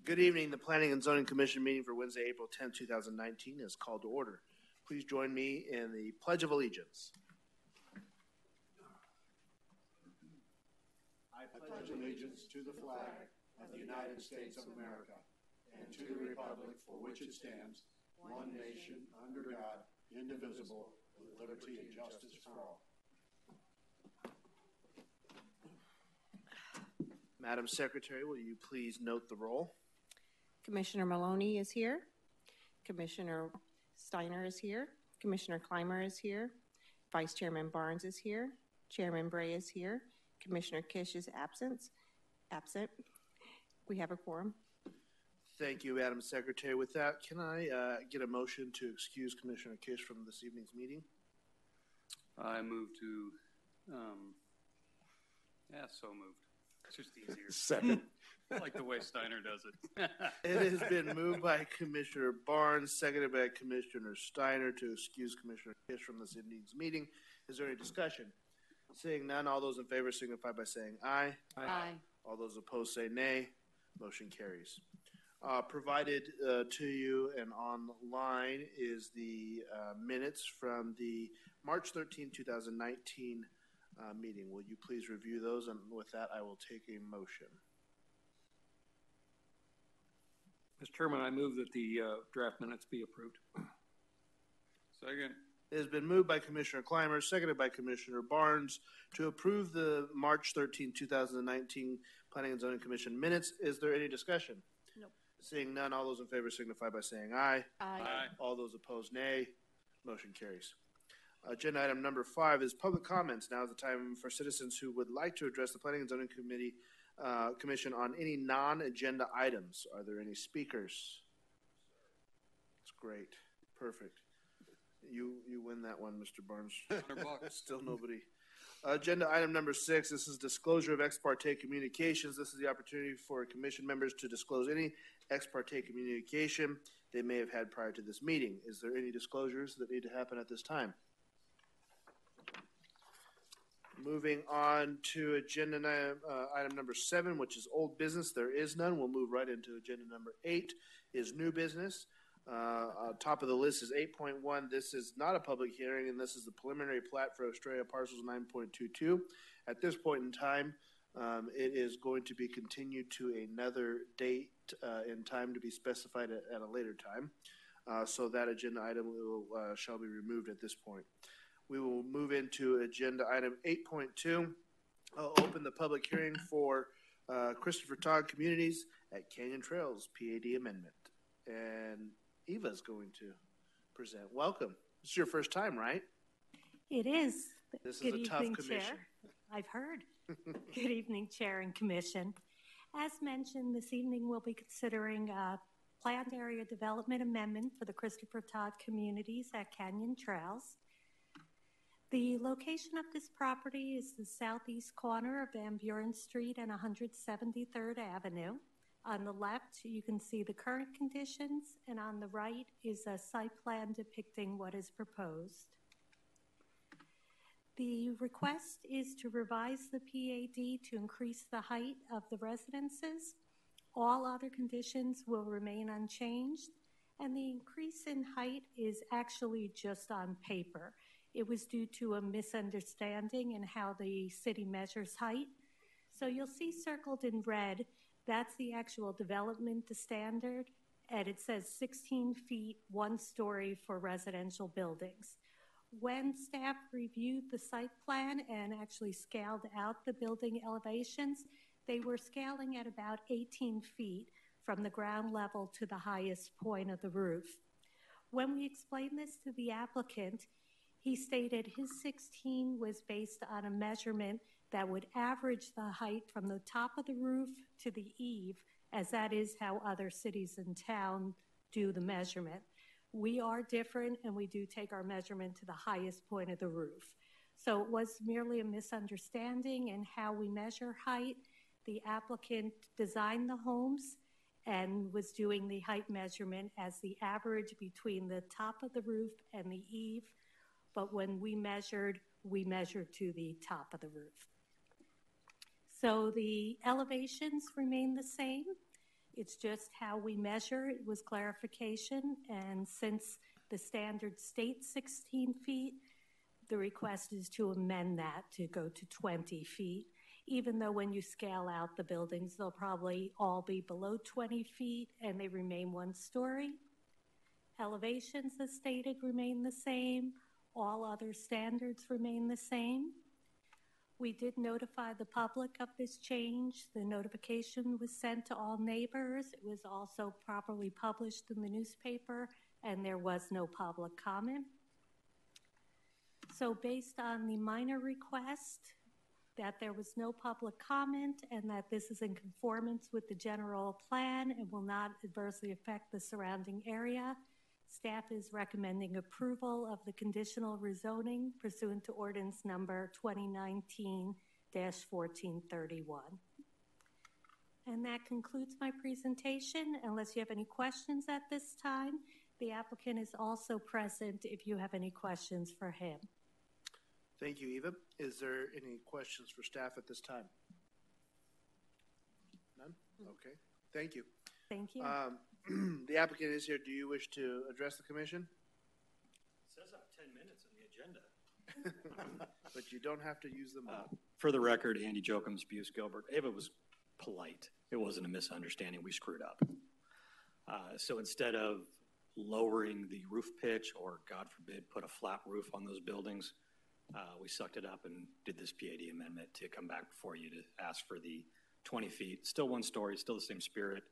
Good evening. The Planning and Zoning Commission meeting for Wednesday, April 10, 2019 is called to order. Please join me in the Pledge of Allegiance. I pledge allegiance to the flag of the United States of America and to the republic for which it stands, one nation, under God, indivisible, with liberty and justice for all. Madam Secretary, will you please note the roll? Commissioner Maloney is here. Commissioner Steiner is here. Commissioner Clymer is here. Vice Chairman Barnes is here. Chairman Bray is here. Commissioner Kish is absent. We have a quorum. Thank you, Madam Secretary. With that, can I get a motion to excuse Commissioner Kish from this evening's meeting? I move to, so moved. It's just easier. Second. I like the way Steiner does it. It has been moved by Commissioner Barnes, seconded by Commissioner Steiner to excuse Commissioner Kish from this evening's meeting. Is there any discussion? Seeing none, all those in favor signify by saying aye. Aye. All those opposed say nay. Motion carries. Provided to you and online is the minutes from the March 13, 2019 meeting. Will you please review those? And with that, I will take a motion. Mr. Chairman, I move that the draft minutes be approved. Second. It has been moved by Commissioner Clymer, seconded by Commissioner Barnes to approve the March 13, 2019 Planning and Zoning Commission minutes. Is there any discussion? Nope. Seeing none, all those in favor signify by saying aye. Aye. Aye. All those opposed, nay. Motion carries. Agenda item number 5 is public comments. Now is the time for citizens who would like to address the Planning and Zoning Commission on any non-agenda items. Are there any speakers? That's great. Perfect. You win that one, Mr. Barnes. $100. Still nobody. Agenda item number 6, this is disclosure of ex parte communications. This is the opportunity for commission members to disclose any ex parte communication they may have had prior to this meeting. Is there any disclosures that need to happen at this time? Moving on to agenda item number 7, which is old business. There is none. We'll move right into agenda number 8 is new business. Top of the list is 8.1. This is not a public hearing, and this is the preliminary plat for Australia parcels 9.22. At this point in time, it is going to be continued to another date in time to be specified at a later time. So that agenda item shall be removed at this point. We will move into agenda item 8.2. I'll open the public hearing for Christopher Todd Communities at Canyon Trails PAD amendment. And Eva's going to present. Welcome. This is your first time, right? It is. This Good is a evening, tough commission. Chair. I've heard. Good evening, Chair and Commission. As mentioned, this evening we'll be considering a planned area development amendment for the Christopher Todd Communities at Canyon Trails. The location of this property is the southeast corner of Van Buren Street and 173rd Avenue. On the left, you can see the current conditions, and on the right is a site plan depicting what is proposed. The request is to revise the PAD to increase the height of the residences. All other conditions will remain unchanged, and the increase in height is actually just on paper. It was due to a misunderstanding in how the city measures height. So you'll see circled in red, that's the actual development standard, and it says 16 feet, 1 story for residential buildings. When staff reviewed the site plan and actually scaled out the building elevations, they were scaling at about 18 feet from the ground level to the highest point of the roof. When we explained this to the applicant, he stated his 16 was based on a measurement that would average the height from the top of the roof to the eave, as that is how other cities in town do the measurement. We are different, and we do take our measurement to the highest point of the roof. So it was merely a misunderstanding in how we measure height. The applicant designed the homes and was doing the height measurement as the average between the top of the roof and the eave. But when we measured to the top of the roof. So the elevations remain the same. It's just how we measure. It was clarification, and since the standard states 16 feet, the request is to amend that to go to 20 feet, even though when you scale out the buildings, they'll probably all be below 20 feet and they remain 1 story. Elevations, as stated, remain the same. All other standards remain the same. We did notify the public of this change. The notification was sent to all neighbors. It was also properly published in the newspaper, and there was no public comment. So based on the minor request, that there was no public comment and that this is in conformance with the general plan and will not adversely affect the surrounding area, staff is recommending approval of the conditional rezoning pursuant to ordinance number 2019-1431. And that concludes my presentation. Unless you have any questions at this time, the applicant is also present if you have any questions for him. Thank you, Eva. Is there any questions for staff at this time? None? Okay. Thank you. Thank you. The applicant is here. Do you wish to address the commission? It says I have 10 minutes in the agenda. But you don't have to use them all. For the record, Andy Jokums, Buse Gilbert. Ava was polite. It wasn't a misunderstanding. We screwed up. So instead of lowering the roof pitch or, God forbid, put a flat roof on those buildings, we sucked it up and did this PAD amendment to come back before you to ask for the 20 feet. Still 1 story, still the same spirit.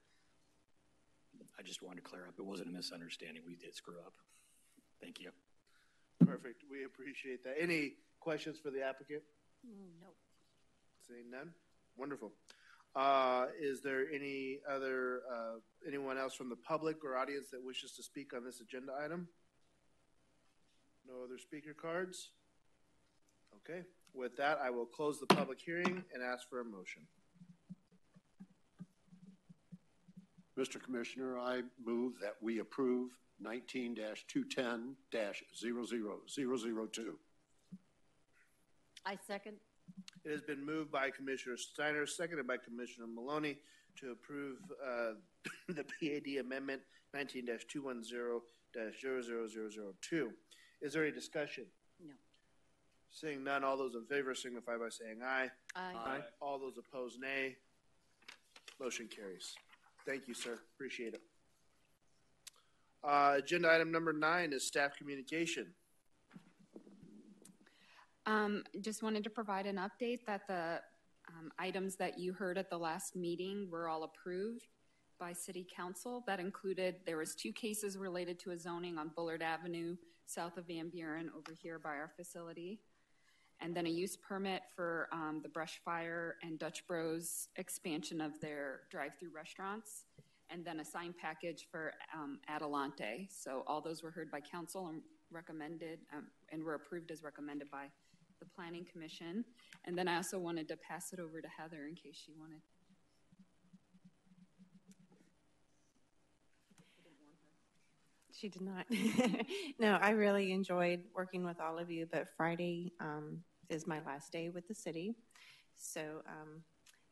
I just wanted to clear up. It wasn't a misunderstanding. We did screw up. Thank you. Perfect. We appreciate that. Any questions for the applicant? No. Seeing none? Wonderful. Is there any other, anyone else from the public or audience that wishes to speak on this agenda item? No other speaker cards? Okay. With that, I will close the public hearing and ask for a motion. Mr. Commissioner, I move that we approve 19-210-00002. I second. It has been moved by Commissioner Steiner, seconded by Commissioner Maloney to approve the PAD amendment 19-210-00002. Is there any discussion? No. Seeing none, all those in favor signify by saying aye. Aye. All those opposed, nay. Motion carries. Thank you, sir. Appreciate it. Agenda item number 9 is staff communication. Just wanted to provide an update that the items that you heard at the last meeting were all approved by City Council. That included, there was 2 cases related to a zoning on Bullard Avenue, south of Van Buren, over here by our facility. And then a use permit for the Brush Fire and Dutch Bros expansion of their drive-through restaurants. And then a sign package for Adelante. So all those were heard by council and recommended and were approved as recommended by the Planning Commission. And then I also wanted to pass it over to Heather in case she wanted. She did not. No, I really enjoyed working with all of you, but Friday is my last day with the city. So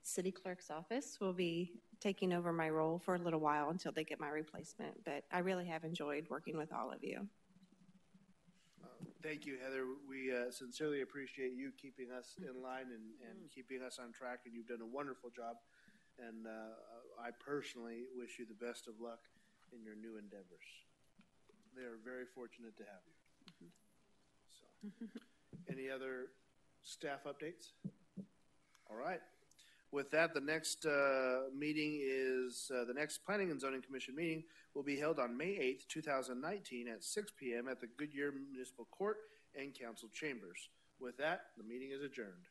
city clerk's office will be taking over my role for a little while until they get my replacement, but I really have enjoyed working with all of you. Thank you, Heather. We sincerely appreciate you keeping us in line and keeping us on track, and you've done a wonderful job. And I personally wish you the best of luck in your new endeavors. They are very fortunate to have you. So, any other staff updates? All right. With that, the next meeting is the next Planning and Zoning Commission meeting will be held on May 8th, 2019 at 6 p.m. at the Goodyear Municipal Court and Council Chambers. With that, the meeting is adjourned.